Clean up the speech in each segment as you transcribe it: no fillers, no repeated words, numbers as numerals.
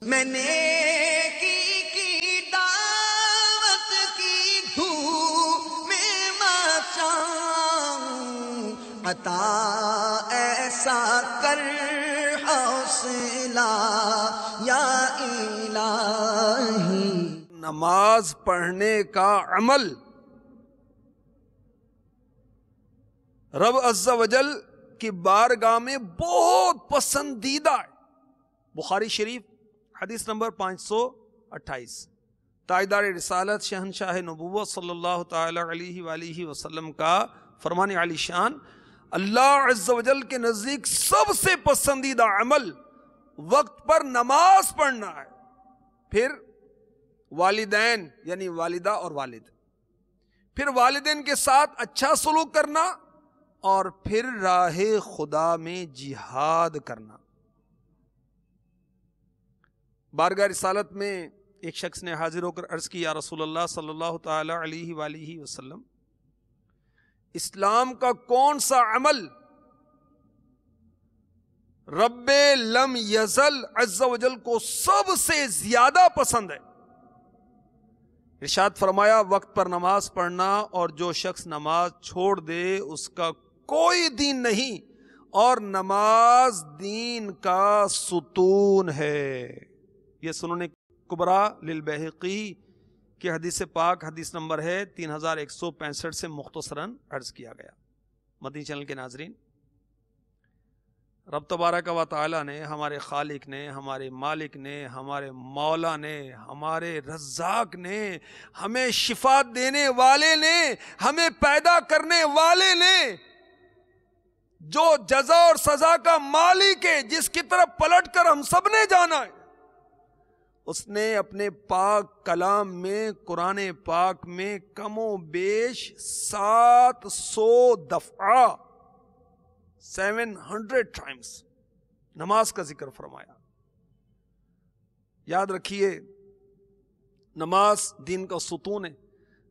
میں نیکی کی دعوت کی دھوم میں مچاؤں، عطا ایسا کر حوصلہ یا الہی۔ نماز پڑھنے کا عمل رب عز و جل کی بارگاہ میں بہت پسندیدہ ہے۔ بخاری شریف حدیث نمبر 528، تاجدار رسالت شہنشاہ نبوت صلی اللہ تعالی علیہ وآلہ وسلم کا فرمان عالی شان، اللہ عز و جل کے نزدیک سب سے پسندیدہ عمل وقت پر نماز پڑھنا ہے، پھر والدین یعنی والدہ اور والد، پھر والدین کے ساتھ اچھا سلوک کرنا، اور پھر راہ خدا میں جہاد کرنا۔ بارگاہ رسالت میں ایک شخص نے حاضر ہو کر عرض کی، یا رسول اللہ صلی اللہ تعالی علیہ وآلہ وسلم، اسلام کا کون سا عمل رب لم یزل عز و جل کو سب سے زیادہ پسند ہے؟ ارشاد فرمایا، وقت پر نماز پڑھنا، اور جو شخص نماز چھوڑ دے اس کا کوئی دین نہیں، اور نماز دین کا ستون ہے۔ یہ سنن کبریٰ للبیہقی کی حدیث پاک حدیث نمبر ہے 3165 سے مختصراً عرض کیا گیا۔ مدنی چینل کے ناظرین، رب تبارک و تعالی نے، ہمارے خالق نے، ہمارے مالک نے، ہمارے مولا نے، ہمارے رزاق نے، ہمیں شفا دینے والے نے، ہمیں پیدا کرنے والے نے، جو جزا اور سزا کا مالک ہے، جس کی طرف پلٹ کر ہم سب نے جانا ہے، اس نے اپنے پاک کلام میں، قرآن پاک میں کم و بیش 700 دفعہ 700 ٹائمز نماز کا ذکر فرمایا۔ یاد رکھیے، نماز دین کا ستون ہے،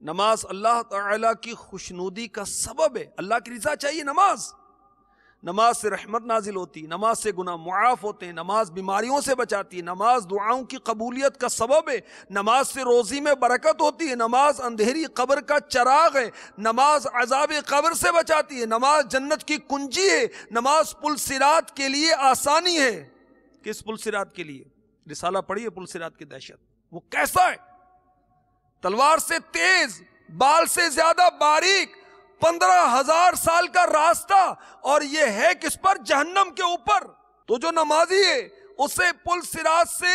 نماز اللہ تعالی کی خوشنودی کا سبب ہے۔ اللہ کی رضا چاہیے نماز سے رحمت نازل ہوتی، نماز سے گناہ معاف ہوتے ہیں، نماز بیماریوں سے بچاتی، نماز دعاؤں کی قبولیت کا سبب ہے، نماز سے روزی میں برکت ہوتی ہے، نماز اندھیری قبر کا چراغ ہے، نماز عذاب قبر سے بچاتی ہے، نماز جنت کی کنجی ہے، نماز پل صراط کے لیے آسانی ہے۔ کس پل صراط کے لیے؟ رسالہ پڑھیے پل صراط کی دہشت، وہ کیسا ہے؟ تلوار سے تیز، بال سے زیادہ باریک، 15,000 سال کا راستہ، اور یہ ہے کس پر؟ جہنم کے اوپر۔ تو جو نمازی ہے اسے پل صراط سے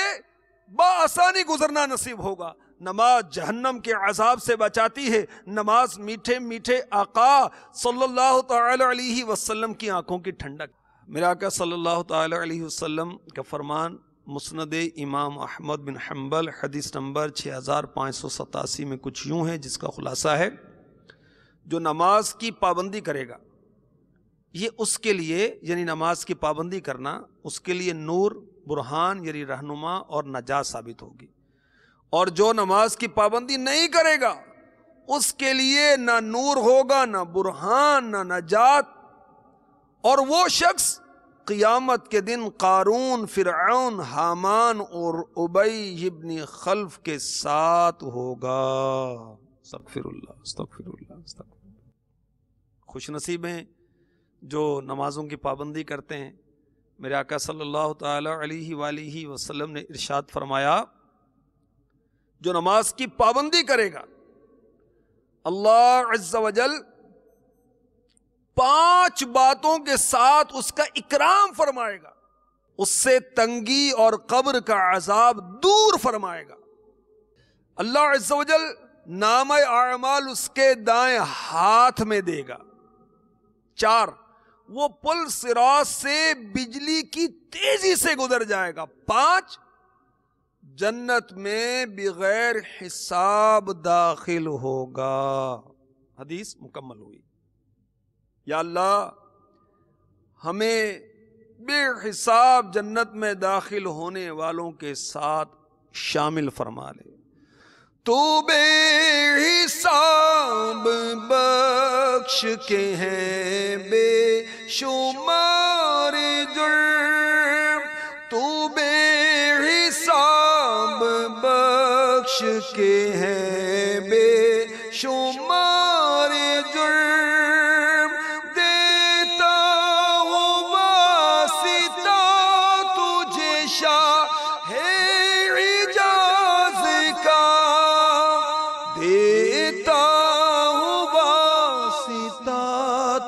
بآسانی گزرنا نصیب ہوگا۔ نماز جہنم کے عذاب سے بچاتی ہے، نماز میٹھے میٹھے آقا صلی اللہ تعالی علیہ وسلم کی آنکھوں کی ٹھنڈک۔ میرے آقا صلی اللہ تعالی علیہ وسلم کا فرمان مسند امام احمد بن حنبل حدیث نمبر 6587 میں کچھ یوں ہے، جس کا خلاصہ ہے، جو نماز کی پابندی کرے گا، یہ اس کے لیے یعنی نماز کی پابندی کرنا اس کے لیے نور، برہان یعنی رہنما اور نجات ثابت ہوگی، اور جو نماز کی پابندی نہیں کرے گا اس کے لیے نہ نور ہوگا، نہ برہان، نہ نجات، اور وہ شخص قیامت کے دن قارون، فرعون، حامان اور ابی ابن خلف کے ساتھ ہوگا۔ استغفر اللہ استغفر اللہ استغفر اللہ۔ خوش نصیب ہیں جو نمازوں کی پابندی کرتے ہیں۔ میرے آقا صلی اللہ تعالی علیہ وآلہ وسلم نے ارشاد فرمایا، جو نماز کی پابندی کرے گا اللہ عز و جل 5 باتوں کے ساتھ اس کا اکرام فرمائے گا، اس سے تنگی اور قبر کا عذاب دور فرمائے گا۔ اللہ عز و جل نامہ اعمال اس کے دائیں ہاتھ میں دے گا۔ 4، وہ پل صراط سے بجلی کی تیزی سے گزر جائے گا۔ 5، جنت میں بغیر حساب داخل ہوگا۔ حدیث مکمل ہوئی۔ یا اللہ ہمیں بے حساب جنت میں داخل ہونے والوں کے ساتھ شامل فرما لے۔ تو بے حساب بخش کے ہیں بے شمار جرم، تو بے حساب کے ہیں بے شمار جرم، دیتا ہوں واسطہ تجھے شاہ حجاز کا، دیتا ہوں واسطہ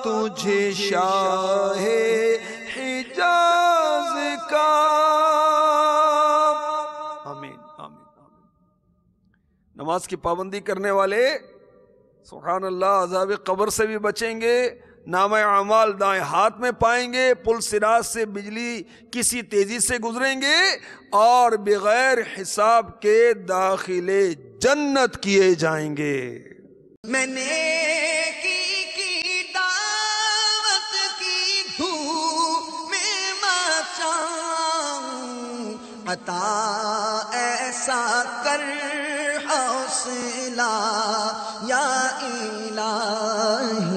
تجھے شاہ حجاز کا۔ آمین آمین آمین۔ نماز کی پابندی کرنے والے سبحان اللہ عذاب قبر سے بھی بچیں گے، نامہ اعمال دائیں ہاتھ میں پائیں گے، پل صراط سے بجلی کسی تیزی سے گزریں گے، اور بغیر حساب کے داخل جنت کیے جائیں گے۔ میں نے کی دعوت کی دھوم میں مچاؤں، عطا ایسا کر حوصلہ یا الہی۔